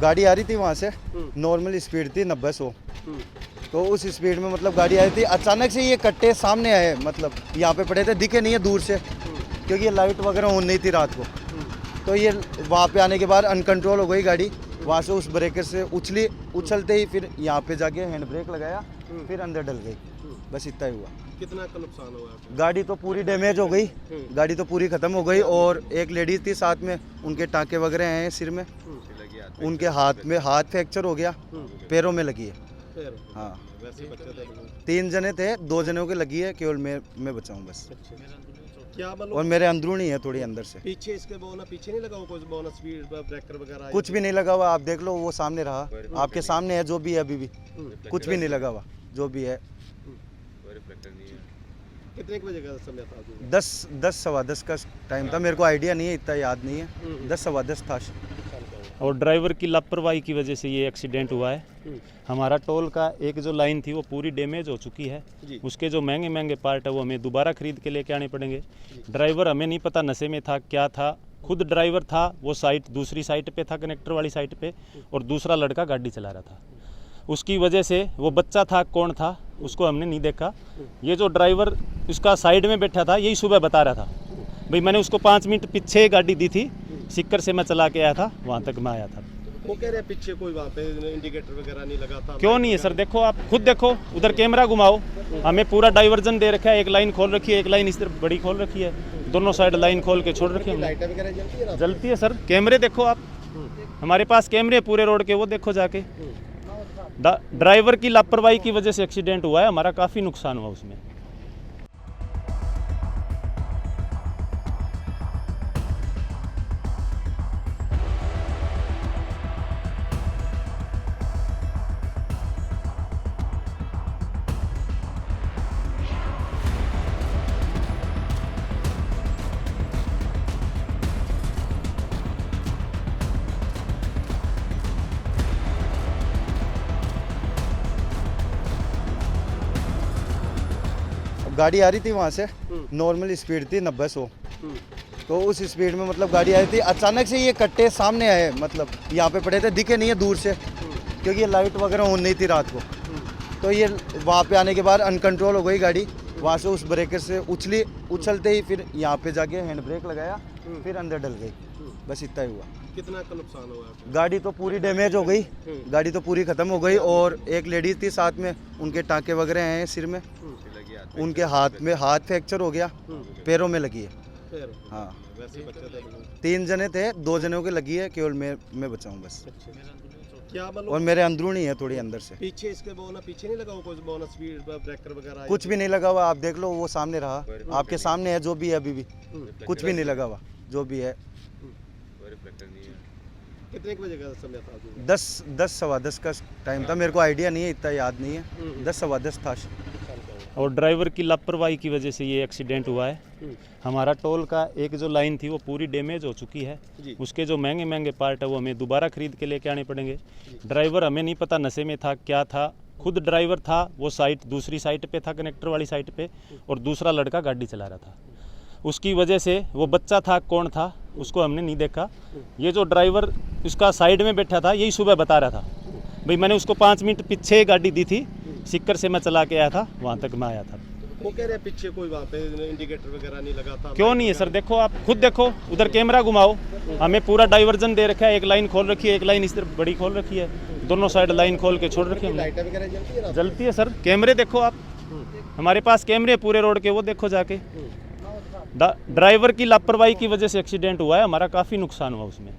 गाड़ी आ रही थी वहाँ से, नॉर्मल स्पीड थी 90-100। तो उस स्पीड में मतलब गाड़ी आई थी, अचानक से ये कट्टे सामने आए, मतलब यहाँ पे पड़े थे, दिखे नहीं है दूर से क्योंकि ये लाइट वगैरह ऑन नहीं थी रात को। तो ये वहाँ पे आने के बाद अनकंट्रोल हो गई गाड़ी, वहाँ से उस ब्रेकर से उछलते ही फिर यहाँ पे जाके हैंड ब्रेक लगाया, फिर अंदर डल गई। बस इतना ही हुआ। कितना का नुकसान हुआ आपको? गाड़ी तो पूरी डैमेज हो गई, गाड़ी तो पूरी ख़त्म हो गई। और एक लेडीज़ थी साथ में, उनके टाँके वगैरह हैं सिर में, उनके हाथ फ्रैक्चर हो गया, पैरों में लगी है। हाँ, वैसे बच्चे थे? 3 जने थे, 2 जनों के लगी है, केवल मैं बचा हूँ बस। क्या मतलब? और मेरे अंदरूनी है थोड़ी अंदर से। पीछे इसके बोना पीछे नहीं लगा हुआ कोई बोनस स्पीड ब्रेकर वगैरह? कुछ भी नहीं लगा हुआ, आप देख लो, वो सामने रहा, आपके सामने है, जो भी है अभी भी कुछ भी नहीं लगा हुआ, जो भी है। कितने बजे का समय था? 10-10 का टाइम था, मेरे को आइडिया नहीं है, इतना याद नहीं है, 10-10 था। और ड्राइवर की लापरवाही की वजह से ये एक्सीडेंट हुआ है। हमारा टोल का एक जो लाइन थी वो पूरी डैमेज हो चुकी है, उसके जो महंगे महंगे पार्ट है वो हमें दोबारा खरीद के लेके आने पड़ेंगे। ड्राइवर हमें नहीं पता नशे में था क्या था, खुद ड्राइवर था, वो दूसरी साइड पे था, कनेक्टर वाली साइड पे, और दूसरा लड़का गाड़ी चला रहा था। उसकी वजह से वो बच्चा था, कौन था उसको हमने नहीं देखा। ये जो ड्राइवर उसका साइड में बैठा था, यही सुबह बता रहा था भाई मैंने उसको 5 मिनट पीछे गाड़ी दी थी, सिक्कर से मैं चला के आया था, वहाँ तक मैं आया था। वो कह रहे पीछे कोई वहाँ पे इंडिकेटर वगैरह नहीं लगा था? क्यों नहीं है सर, देखो आप खुद देखो, उधर कैमरा घुमाओ, हमें पूरा डाइवर्जन दे रखा है, एक लाइन खोल रखी है, एक लाइन इस तरफ बड़ी खोल रखी है, दोनों साइड लाइन खोल के छोड़ रखी है। लाइटें वगैरह जलती है? जलती है सर, कैमरे देखो आप, हमारे पास कैमरे पूरे रोड के, वो देखो जाके। ड्राइवर की लापरवाही की वजह से एक्सीडेंट हुआ है, हमारा काफ़ी नुकसान हुआ उसमें। गाड़ी आ रही थी वहाँ से, नॉर्मल स्पीड थी 90-100। तो उस स्पीड में मतलब गाड़ी आई थी, अचानक से ये कट्टे सामने आए, मतलब यहाँ पे पड़े थे, दिखे नहीं है दूर से क्योंकि ये लाइट वगैरह ऑन नहीं थी रात को। तो ये वहाँ पे आने के बाद अनकंट्रोल हो गई गाड़ी, वहाँ से उस ब्रेकर से उछलते ही फिर यहाँ पे जाके हैंड ब्रेक लगाया, फिर अंदर डल गई। बस इतना ही हुआ। कितना का नुकसान हुआ आपको? गाड़ी तो पूरी डैमेज हो गई, गाड़ी तो पूरी ख़त्म हो गई। और एक लेडीज़ थी साथ में, उनके टाँके वगैरह हैं सिर में, उनके हाथ फ्रैक्चर हो गया, पैरों में लगी है। हाँ, वैसे बच्चे थे? 3 जने थे, 2 जनों के लगी है, केवल मैं बचा हूँ बस। क्या मतलब? और मेरे अंदरूनी है थोड़ी अंदर से। पीछे इसके बोना पीछे नहीं लगा हुआ कोई बोनस स्पीड ब्रेकर वगैरह? कुछ भी नहीं लगा हुआ, आप देख लो, वो सामने रहा, आपके सामने है, जो भी है अभी भी कुछ भी नहीं लगा हुआ, जो भी है। कितने बजे का समय था? 10-10 का टाइम था, मेरे को आइडिया नहीं है, इतना याद नहीं है, 10-10 था। और ड्राइवर की लापरवाही की वजह से ये एक्सीडेंट हुआ है। हमारा टोल का एक जो लाइन थी वो पूरी डैमेज हो चुकी है, उसके जो महंगे महंगे पार्ट है वो हमें दोबारा खरीद के लेके आने पड़ेंगे। ड्राइवर हमें नहीं पता नशे में था क्या था, खुद ड्राइवर था, वो दूसरी साइड पे था, कनेक्टर वाली साइड पे, और दूसरा लड़का गाड़ी चला रहा था। उसकी वजह से वो बच्चा था, कौन था उसको हमने नहीं देखा। ये जो ड्राइवर उसका साइड में बैठा था, यही सुबह बता रहा था भाई मैंने उसको 5 मिनट पीछे गाड़ी दी थी, सिक्कर से मैं चला के आया था, वहाँ तक मैं आया था। वो कह रहे पीछे कोई वहाँ पे इंडिकेटर वगैरह नहीं लगा था? क्यों नहीं है सर, देखो आप खुद देखो, उधर कैमरा घुमाओ, हमें पूरा डाइवर्जन दे रखा है, एक लाइन खोल रखी है, एक लाइन इस तरफ बड़ी खोल रखी है, दोनों साइड लाइन खोल के छोड़ रखी है। लाइटें वगैरह जलती है? जलती है सर, कैमरे देखो आप, हमारे पास कैमरे पूरे रोड के, वो देखो जाके। ड्राइवर की लापरवाही की वजह से एक्सीडेंट हुआ है, हमारा काफ़ी नुकसान हुआ उसमें।